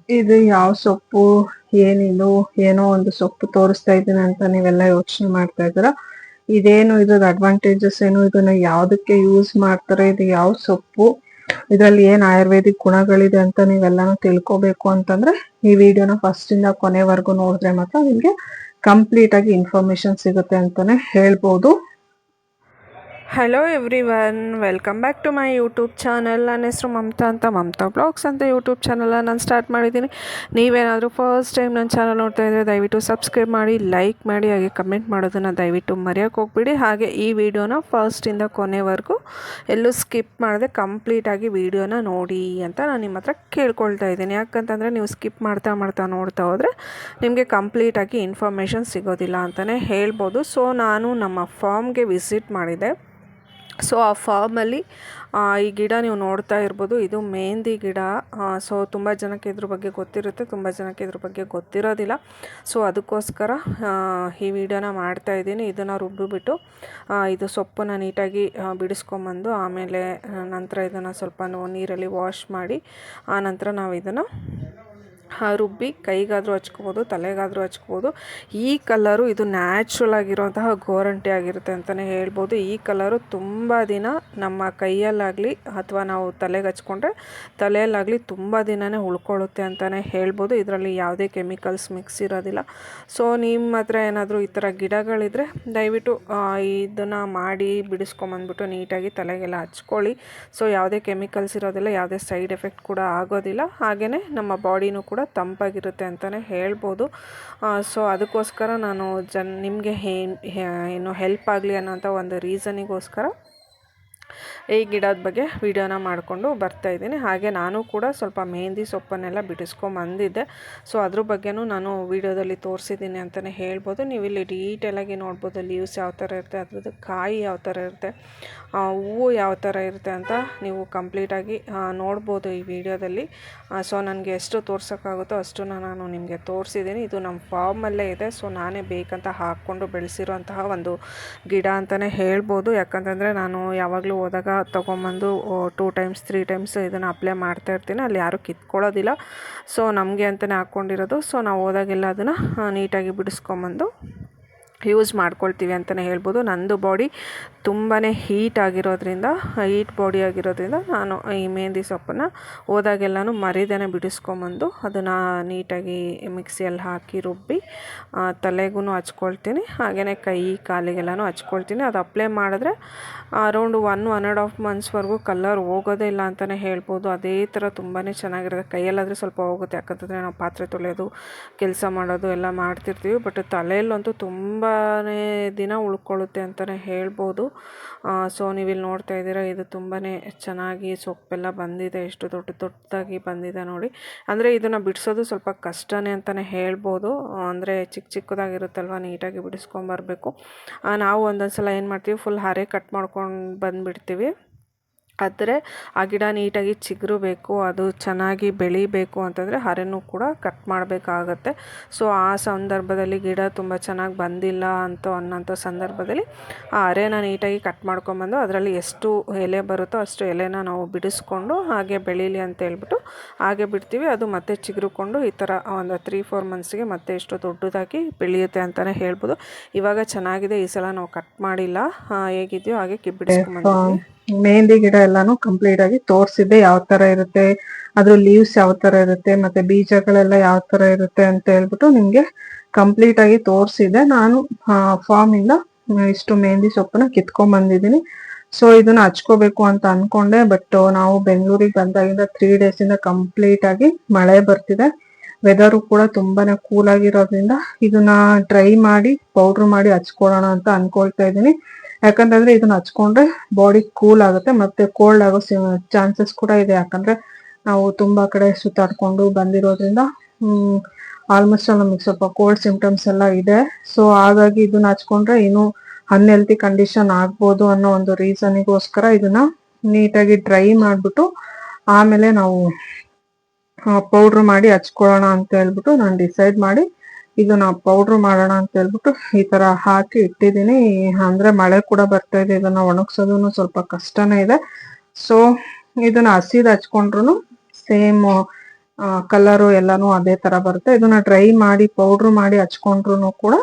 ಇದು ಯಾವ ಸೊಪ್ಪು, ಏನಿದು, ಏನೋ ಒಂದು ಸೊಪ್ಪು ತೋರಿಸ್ತಾ ಇದ್ದೀನಿ ಅಂತ ನೀವೆಲ್ಲ ಯೋಚನೆ ಮಾಡ್ತಾ ಇದ್ದೀರಾ. ಇದೇನು ಇದ್ರದ್ದು ಅಡ್ವಾಂಟೇಜಸ್ ಏನು, ಇದನ್ನ ಯಾವ್ದಕ್ಕೆ ಯೂಸ್ ಮಾಡ್ತಾರೆ, ಇದು ಯಾವ ಸೊಪ್ಪು, ಇದರಲ್ಲಿ ಏನ್ ಆಯುರ್ವೇದಿಕ್ ಗುಣಗಳಿದೆ ಅಂತ ನೀವೆಲ್ಲಾನು ತಿಳ್ಕೊಬೇಕು ಅಂತಂದ್ರೆ ಈ ವಿಡಿಯೋನ ಫಸ್ಟ್ ಇಂದ ಕೊನೆವರೆಗೂ ನೋಡಿದ್ರೆ ಮಾತ್ರ ನಿಮ್ಗೆ ಕಂಪ್ಲೀಟ್ ಆಗಿ ಇನ್ಫಾರ್ಮೇಶನ್ ಸಿಗುತ್ತೆ ಅಂತಾನೆ ಹೇಳ್ಬೋದು. Hello every one, welcome back to my YouTube channel. ನನ್ನ ಹೆಸರು ಮಮತಾ ಅಂತ, ಮಮತಾ ಬ್ಲಾಗ್ಸ್ ಅಂತ ಯೂಟ್ಯೂಬ್ ಚಾನಲ್ನ ನಾನು ಸ್ಟಾರ್ಟ್ ಮಾಡಿದ್ದೀನಿ. ನೀವೇನಾದರೂ ಫಸ್ಟ್ ಟೈಮ್ ನನ್ನ ಚಾನಲ್ ನೋಡ್ತಾ ಇದ್ದರೆ ದಯವಿಟ್ಟು ಸಬ್ಸ್ಕ್ರೈಬ್ ಮಾಡಿ, ಲೈಕ್ ಮಾಡಿ, ಹಾಗೆ ಕಮೆಂಟ್ ಮಾಡೋದನ್ನು ದಯವಿಟ್ಟು ಮರೆಯೋಕ್ಕೆ ಹೋಗ್ಬಿಡಿ. ಹಾಗೆ ಈ ವಿಡಿಯೋನ ಫಸ್ಟಿಂದ ಕೊನೆವರೆಗೂ ಎಲ್ಲೂ ಸ್ಕಿಪ್ ಮಾಡದೆ ಕಂಪ್ಲೀಟಾಗಿ ವಿಡಿಯೋನ ನೋಡಿ ಅಂತ ನಾನು ನಿಮ್ಮ ಹತ್ರ ಕೇಳ್ಕೊಳ್ತಾ ಇದ್ದೀನಿ. ಯಾಕಂತಂದರೆ ನೀವು ಸ್ಕಿಪ್ ಮಾಡ್ತಾ ನೋಡ್ತಾ ಹೋದರೆ ನಿಮಗೆ ಕಂಪ್ಲೀಟಾಗಿ ಇನ್ಫಾರ್ಮೇಷನ್ ಸಿಗೋದಿಲ್ಲ ಅಂತಲೇ ಹೇಳ್ಬೋದು. ಸೊ ನಾನು ನಮ್ಮ ಫಾರ್ಮ್ಗೆ ವಿಸಿಟ್ ಮಾಡಿದೆ. ಸೊ ಆ ಫಾರ್ಮಲ್ಲಿ ಈ ಗಿಡ ನೀವು ನೋಡ್ತಾ ಇರ್ಬೋದು, ಇದು ಮೆಹಂದಿ ಗಿಡ. ಸೊ ತುಂಬ ಜನಕ್ಕೆ ಇದ್ರ ಬಗ್ಗೆ ಗೊತ್ತಿರುತ್ತೆ, ತುಂಬ ಜನಕ್ಕೆ ಇದ್ರ ಬಗ್ಗೆ ಗೊತ್ತಿರೋದಿಲ್ಲ. ಸೊ ಅದಕ್ಕೋಸ್ಕರ ಈ ವಿಡಿಯೋನ ಮಾಡ್ತಾ ಇದ್ದೀನಿ. ಇದನ್ನು ರುಬ್ಬಿಬಿಟ್ಟು ಇದು ಸೊಪ್ಪನ್ನು ನೀಟಾಗಿ ಬಿಡಿಸ್ಕೊಂಬಂದು ಆಮೇಲೆ ನಂತರ ಇದನ್ನು ಸ್ವಲ್ಪ ನೀರಲ್ಲಿ ವಾಶ್ ಮಾಡಿ ಆ ನಂತರ ನಾವು ಇದನ್ನು ರುಬ್ಬಿ ಕೈಗಾದರೂ ಹಚ್ಕೋಬೋದು, ತಲೆಗಾದರೂ ಹಚ್ಕೋಬೋದು. ಈ ಕಲರು ಇದು ನ್ಯಾಚುರಲ್ ಆಗಿರುವಂತಹ ಗೋರಂಟಿ ಆಗಿರುತ್ತೆ ಅಂತಲೇ ಹೇಳ್ಬೋದು. ಈ ಕಲರು ತುಂಬ ದಿನ ನಮ್ಮ ಕೈಯಲ್ಲಾಗಲಿ ಅಥವಾ ನಾವು ತಲೆಗೆ ಹಚ್ಕೊಂಡ್ರೆ ತಲೆಯಲ್ಲಾಗಲಿ ತುಂಬ ದಿನವೇ ಉಳ್ಕೊಳ್ಳುತ್ತೆ ಅಂತಲೇ ಹೇಳ್ಬೋದು. ಇದರಲ್ಲಿ ಯಾವುದೇ ಕೆಮಿಕಲ್ಸ್ ಮಿಕ್ಸ್ ಇರೋದಿಲ್ಲ. ಸೊ ನಿಮ್ಮ ಹತ್ರ ಏನಾದರೂ ಈ ಥರ ಗಿಡಗಳಿದ್ರೆ ದಯವಿಟ್ಟು ಇದನ್ನು ಮಾಡಿ ಬಿಡಿಸ್ಕೊಂಬಂದ್ಬಿಟ್ಟು ನೀಟಾಗಿ ತಲೆಗೆಲ್ಲ ಹಚ್ಕೊಳ್ಳಿ. ಸೊ ಯಾವುದೇ ಕೆಮಿಕಲ್ಸ್ ಇರೋದಿಲ್ಲ, ಯಾವುದೇ ಸೈಡ್ ಎಫೆಕ್ಟ್ ಕೂಡ ಆಗೋದಿಲ್ಲ. ಹಾಗೆಯೇ ನಮ್ಮ ಬಾಡಿನೂ ಕೂಡ ತಂಪಾಗಿರುತ್ತೆ ಅಂತಲೇ ಹೇಳ್ಬೋದು. ಸೊ ಅದಕ್ಕೋಸ್ಕರ ನಾನು ನಿಮಗೆ ಏನು ಹೆಲ್ಪ್ ಆಗಲಿ ಅನ್ನೋಂಥ ಒಂದು ರೀಸನಿಗೋಸ್ಕರ ಈ ಗಿಡದ ಬಗ್ಗೆ ವಿಡಿಯೋನ ಮಾಡಿಕೊಂಡು ಬರ್ತಾಯಿದ್ದೀನಿ. ಹಾಗೆ ನಾನು ಕೂಡ ಸ್ವಲ್ಪ ಮೆಹಂದಿ ಸೊಪ್ಪನ್ನೆಲ್ಲ ಬಿಡಿಸ್ಕೊಂಬಂದಿದ್ದೆ. ಸೊ ಅದ್ರ ಬಗ್ಗೆನೂ ನಾನು ವಿಡಿಯೋದಲ್ಲಿ ತೋರಿಸಿದ್ದೀನಿ ಅಂತಲೇ ಹೇಳ್ಬೋದು. ನೀವು ಇಲ್ಲಿ ಡೀಟೇಲಾಗಿ ನೋಡ್ಬೋದು, ಲೀವ್ಸ್ ಯಾವ ಥರ ಇರುತ್ತೆ, ಅದ್ರದ್ದು ಕಾಯಿ ಯಾವ ಥರ ಇರುತ್ತೆ, ಹೂವು ಯಾವ ಥರ ಇರುತ್ತೆ ಅಂತ ನೀವು ಕಂಪ್ಲೀಟಾಗಿ ನೋಡ್ಬೋದು ಈ ವಿಡಿಯೋದಲ್ಲಿ. ಸೊ ನನಗೆ ಎಷ್ಟು ತೋರ್ಸೋಕ್ಕಾಗುತ್ತೋ ಅಷ್ಟನ್ನು ನಾನು ನಿಮಗೆ ತೋರಿಸಿದ್ದೀನಿ. ಇದು ನಮ್ಮ ಫಾರ್ಮಲ್ಲೇ ಇದೆ. ಸೊ ನಾನೇ ಬೇಕಂತ ಹಾಕ್ಕೊಂಡು ಬೆಳೆಸಿರೋಂತಹ ಒಂದು ಗಿಡ ಅಂತಲೇ ಹೇಳ್ಬೋದು. ಯಾಕಂತಂದರೆ ನಾನು ಯಾವಾಗಲೂ ಹೋದಾಗ ತೊಗೊಂಬಂದು 2 ಟೈಮ್ಸ್ 3 ಟೈಮ್ಸ್ ಇದನ್ನು ಅಪ್ಲೈ ಮಾಡ್ತಾ ಇರ್ತೀನಿ. ಅಲ್ಲಿ ಯಾರೂ ಕಿತ್ಕೊಳ್ಳೋದಿಲ್ಲ. ಸೊ ನಮಗೆ ಅಂತಲೇ ಹಾಕ್ಕೊಂಡಿರೋದು. ಸೊ ನಾವು ಹೋದಾಗೆಲ್ಲ ಅದನ್ನು ನೀಟಾಗಿ ಬಿಡಿಸ್ಕೊಂಬಂದು ಯೂಸ್ ಮಾಡ್ಕೊಳ್ತೀವಿ ಅಂತಲೇ ಹೇಳ್ಬೋದು. ನಂದು ಬಾಡಿ ತುಂಬಾ ಹೀಟ್ ಆಗಿರೋದ್ರಿಂದ, ಹೀಟ್ ಬಾಡಿ ಆಗಿರೋದ್ರಿಂದ ನಾನು ಈ ಮೆಹಂದಿ ಸೊಪ್ಪನ್ನು ಹೋದಾಗೆಲ್ಲನೂ ಮರಿದೇನೆ ಬಿಡಿಸ್ಕೊಂಬಂದು ಅದನ್ನು ನೀಟಾಗಿ ಮಿಕ್ಸಿಯಲ್ಲಿ ಹಾಕಿ ರುಬ್ಬಿ ತಲೆಗೂ ಹಚ್ಕೊಳ್ತೀನಿ. ಹಾಗೆಯೇ ಕೈ ಕಾಲಿಗೆಲ್ಲನೂ ಹಚ್ಕೊಳ್ತೀನಿ. ಅದು ಅಪ್ಲೈ ಮಾಡಿದ್ರೆ ಅರೌಂಡ್ 1.5 ಮಂತ್ಸ್ವರೆಗೂ ಕಲರ್ ಹೋಗೋದೇ ಇಲ್ಲ ಅಂತಲೇ ಹೇಳ್ಬೋದು. ಅದೇ ಥರ ತುಂಬಾ ಚೆನ್ನಾಗಿರುತ್ತೆ. ಕೈಯಲ್ಲಾದರೆ ಸ್ವಲ್ಪ ಹೋಗುತ್ತೆ, ಯಾಕಂತಂದರೆ ನಾವು ಪಾತ್ರೆ ತೊಳೆಯೋದು, ಕೆಲಸ ಮಾಡೋದು ಎಲ್ಲ ಮಾಡ್ತಿರ್ತೀವಿ. ಬಟ್ ತಲೆಯಲ್ಲಂತೂ ತುಂಬಾ ದಿನ ಉಳ್ಕೊಳ್ಳುತ್ತೆ ಅಂತಲೇ ಹೇಳ್ಬೋದು. ಸೊ ನೀವಿಲ್ಲಿ ನೋಡ್ತಾ ಇದ್ದೀರಾ, ಇದು ತುಂಬಾ ಚೆನ್ನಾಗಿ ಸೊಪ್ಪೆಲ್ಲ ಬಂದಿದೆ. ಎಷ್ಟು ದೊಡ್ಡದಾಗಿ ಬಂದಿದೆ ನೋಡಿ. ಅಂದರೆ ಇದನ್ನು ಬಿಡಿಸೋದು ಸ್ವಲ್ಪ ಕಷ್ಟನೇ ಅಂತಲೇ ಹೇಳ್ಬೋದು. ಅಂದರೆ ಚಿಕ್ಕದಾಗಿರುತ್ತಲ್ವ, ನೀಟಾಗಿ ಬಿಡಿಸ್ಕೊಂಬರ್ಬೇಕು. ನಾವು ಒಂದೊಂದು ಸಲ ಏನು ಮಾಡ್ತೀವಿ, ಫುಲ್ ಹರೆ ಕಟ್ ಮಾಡ್ಕೊಂಡು ಬಂದುಬಿಡ್ತೀವಿ. ಆದರೆ ಆ ಗಿಡ ನೀಟಾಗಿ ಚಿಗುರಬೇಕು, ಅದು ಚೆನ್ನಾಗಿ ಬೆಳಿಬೇಕು ಅಂತಂದರೆ ಹರೆನೂ ಕೂಡ ಕಟ್ ಮಾಡಬೇಕಾಗತ್ತೆ. ಸೊ ಆ ಸಂದರ್ಭದಲ್ಲಿ ಗಿಡ ತುಂಬ ಚೆನ್ನಾಗಿ ಬಂದಿಲ್ಲ ಅನ್ನೋಂಥ ಸಂದರ್ಭದಲ್ಲಿ ಆ ಹರೆನ ನೀಟಾಗಿ ಕಟ್ ಮಾಡ್ಕೊಂಬಂದು ಅದರಲ್ಲಿ ಎಷ್ಟು ಎಲೆ ಬರುತ್ತೋ ಅಷ್ಟು ಎಲೆನ ನಾವು ಬಿಡಿಸ್ಕೊಂಡು ಹಾಗೆ ಬೆಳೀಲಿ ಅಂತ ಹೇಳ್ಬಿಟ್ಟು ಹಾಗೆ ಬಿಡ್ತೀವಿ. ಅದು ಮತ್ತೆ ಚಿಗುರುಕೊಂಡು ಈ ಥರ ಒಂದು 3-4 ಮಂತ್ಸ್ಗೆ ಮತ್ತೆ ಎಷ್ಟು ದೊಡ್ಡದಾಗಿ ಬೆಳೆಯುತ್ತೆ ಅಂತಲೇ ಹೇಳ್ಬೋದು. ಇವಾಗ ಚೆನ್ನಾಗಿದೆ. ಈ ಸಲ ನಾವು ಕಟ್ ಮಾಡಿಲ್ಲ, ಹೇಗಿದೆಯೋ ಹಾಗೆ ಬಿಡಿಸ್ಕೊಂಬಂದಿದ್ವಿ. ಮೆಹಂದಿ ಗಿಡ ಎಲ್ಲಾನು ಕಂಪ್ಲೀಟ್ ಆಗಿ ತೋರಿಸಿದ್ದೆ, ಯಾವ ತರ ಇರುತ್ತೆ, ಅದ್ರ ಲೀವ್ಸ್ ಯಾವ ತರ ಇರುತ್ತೆ, ಮತ್ತೆ ಬೀಜಗಳೆಲ್ಲ ಯಾವ ತರ ಇರುತ್ತೆ ಅಂತ ಹೇಳ್ಬಿಟ್ಟು ನಿಮ್ಗೆ ಕಂಪ್ಲೀಟ್ ಆಗಿ ತೋರಿಸಿದೆ. ನಾನು ಫಾರ್ಮ್ ಇಂದ ಇಷ್ಟು ಮೆಹಂದಿ ಸೊಪ್ಪನ್ನ ಕಿತ್ಕೊಂಡ್ ಬಂದಿದ್ದೀನಿ. ಸೊ ಇದನ್ನ ಹಚ್ಕೋಬೇಕು ಅಂತ ಅನ್ಕೊಂಡೆ, ಬಟ್ ನಾವು ಬೆಂಗಳೂರಿಗೆ ಬಂದಾಗಿಂದ 3 ಡೇಸ್ ಇಂದ ಕಂಪ್ಲೀಟ್ ಆಗಿ ಮಳೆ ಬರ್ತಿದೆ. ವೆದರು ಕೂಡ ತುಂಬಾನೇ ಕೂಲ್ ಆಗಿರೋದ್ರಿಂದ ಇದನ್ನ ಡ್ರೈ ಮಾಡಿ ಪೌಡ್ರ್ ಮಾಡಿ ಹಚ್ಕೊಳ್ಳೋಣ ಅಂತ ಅನ್ಕೊಳ್ತಾ ಇದ್ದೀನಿ. ಯಾಕಂತಂದ್ರೆ ಇದನ್ನ ಹಚ್ಕೊಂಡ್ರೆ ಬಾಡಿ ಕೂಲ್ ಆಗುತ್ತೆ, ಮತ್ತೆ ಕೋಲ್ಡ್ ಆಗೋ ಚಾನ್ಸಸ್ ಕೂಡ ಇದೆ. ಯಾಕಂದ್ರೆ ನಾವು ತುಂಬಾ ಕಡೆ ಸುತ್ತಾಡ್ಕೊಂಡು ಬಂದಿರೋದ್ರಿಂದ ಆಲ್ಮೋಸ್ಟ್ ನಮಗೆ ಸ್ವಲ್ಪ ಕೋಲ್ಡ್ ಸಿಂಪ್ಟಮ್ಸ್ ಎಲ್ಲ ಇದೆ. ಸೊ ಹಾಗಾಗಿ ಇದನ್ನ ಹಚ್ಕೊಂಡ್ರೆ ಇನ್ನೂ ಅನ್ಹೆಲ್ತಿ ಕಂಡೀಷನ್ ಆಗ್ಬೋದು ಅನ್ನೋ ಒಂದು ರೀಸನ್ಗೋಸ್ಕರ ಇದನ್ನ ನೀಟಾಗಿ ಡ್ರೈ ಮಾಡ್ಬಿಟ್ಟು ಆಮೇಲೆ ನಾವು ಪೌಡ್ರ್ ಮಾಡಿ ಹಚ್ಕೊಳ್ಳೋಣ ಅಂತ ಹೇಳ್ಬಿಟ್ಟು ನಾನು ಡಿಸೈಡ್ ಮಾಡಿ ಇದನ್ನ ಪೌಡ್ರ್ ಮಾಡೋಣ ಅಂತ ಹೇಳ್ಬಿಟ್ಟು ಈ ತರ ಹಾಕಿ ಇಟ್ಟಿದ್ದೀನಿ. ಅಂದ್ರೆ ಮಳೆ ಕೂಡ ಬರ್ತಾ ಇದೆ, ಇದನ್ನ ಒಣಗ್ಸೋದು ಸ್ವಲ್ಪ ಕಷ್ಟನೇ ಇದೆ. ಸೊ ಇದನ್ನ ಹಸಿದ್ ಹಚ್ಕೊಂಡ್ರು ಸೇಮ್ ಕಲರು ಎಲ್ಲಾನು ಅದೇ ತರ ಬರುತ್ತೆ. ಇದನ್ನ ಡ್ರೈ ಮಾಡಿ ಪೌಡ್ರ್ ಮಾಡಿ ಹಚ್ಕೊಂಡ್ರು ಕೂಡ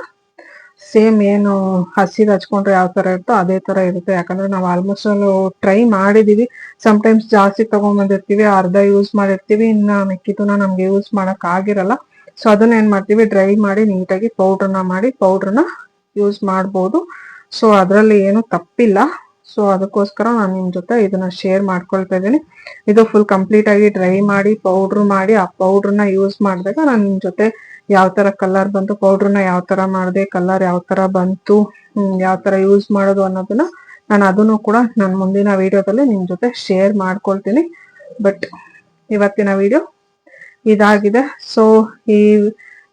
ಸೇಮ್ ಏನು ಹಸಿದ್ ಹಚ್ಕೊಂಡ್ರೆ ಯಾವ ತರ ಇರುತ್ತೋ ಅದೇ ತರ ಇರುತ್ತೆ. ಯಾಕಂದ್ರೆ ನಾವು ಆಲ್ಮೋಸ್ಟ್ ಟ್ರೈ ಮಾಡಿದೀವಿ. ಟೈಮ್ಸ್ ಜಾಸ್ತಿ ತಗೊಂಡ್ಬಂದಿರ್ತೀವಿ, ಅರ್ಧ ಯೂಸ್ ಮಾಡಿರ್ತೀವಿ, ಇನ್ನ ಮಿಕ್ಕಿದನ್ನ ನಮ್ಗೆ ಯೂಸ್ ಮಾಡಕ್ ಆಗಿರಲ್ಲ. ಸೊ ಅದನ್ನ ಏನ್ ಮಾಡ್ತೀವಿ, ಡ್ರೈ ಮಾಡಿ ನೀಟಾಗಿ ಪೌಡ್ರನ್ನ ಯೂಸ್ ಮಾಡ್ಬೋದು. ಸೊ ಅದರಲ್ಲಿ ಏನು ತಪ್ಪಿಲ್ಲ. ಸೊ ಅದಕ್ಕೋಸ್ಕರ ನಾನು ನಿಮ್ ಜೊತೆ ಇದನ್ನ ಶೇರ್ ಮಾಡ್ಕೊಳ್ತಾ ಇದ್ದೀನಿ. ಇದು ಫುಲ್ ಕಂಪ್ಲೀಟ್ ಆಗಿ ಡ್ರೈ ಮಾಡಿ ಪೌಡ್ರ್ ಮಾಡಿ ಆ ಪೌಡ್ರನ್ನ ಯೂಸ್ ಮಾಡಿದಾಗ ನಾನು ನಿಮ್ ಜೊತೆ ಯಾವ ತರ ಕಲರ್ ಬಂತು, ಪೌಡ್ರನ್ನ ಯಾವ ತರ ಮಾಡಿದೆ, ಕಲರ್ ಯಾವ ತರ ಬಂತು, ಯಾವ ತರ ಯೂಸ್ ಮಾಡೋದು ಅನ್ನೋದನ್ನ ನಾನು ಅದನ್ನು ಕೂಡ ನನ್ನ ಮುಂದಿನ ವಿಡಿಯೋದಲ್ಲಿ ನಿಮ್ ಜೊತೆ ಶೇರ್ ಮಾಡ್ಕೊಳ್ತೀನಿ. ಬಟ್ ಇವತ್ತಿನ ವಿಡಿಯೋ ಇದಾಗಿದೆ. ಸೊ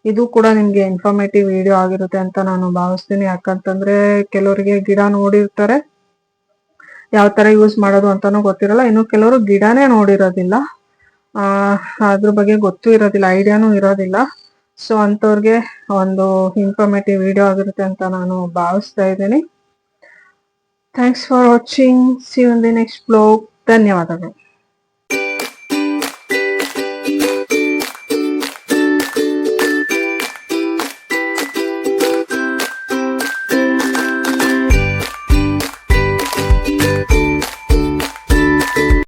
ಇದು ಕೂಡ ನಿಮ್ಗೆ ಇನ್ಫಾರ್ಮೇಟಿವ್ ವಿಡಿಯೋ ಆಗಿರುತ್ತೆ ಅಂತ ನಾನು ಭಾವಿಸ್ತೀನಿ. ಯಾಕಂತಂದ್ರೆ ಕೆಲವರಿಗೆ ಗಿಡ ನೋಡಿರ್ತಾರೆ, ಯಾವ ತರ ಯೂಸ್ ಮಾಡೋದು ಅಂತಾನು ಗೊತ್ತಿರಲ್ಲ. ಇನ್ನು ಕೆಲವರು ಗಿಡನೇ ನೋಡಿರೋದಿಲ್ಲ, ಅದ್ರ ಬಗ್ಗೆ ಗೊತ್ತೂ ಇರೋದಿಲ್ಲ, ಐಡಿಯಾನು ಇರೋದಿಲ್ಲ. ಸೊ ಅಂತವ್ರಿಗೆ ಒಂದು ಇನ್ಫಾರ್ಮೇಟಿವ್ ವಿಡಿಯೋ ಆಗಿರುತ್ತೆ ಅಂತ ನಾನು ಭಾವಿಸ್ತಾ ಇದ್ದೀನಿ. Thanks for watching. See you in the next blog. ಧನ್ಯವಾದಗಳು.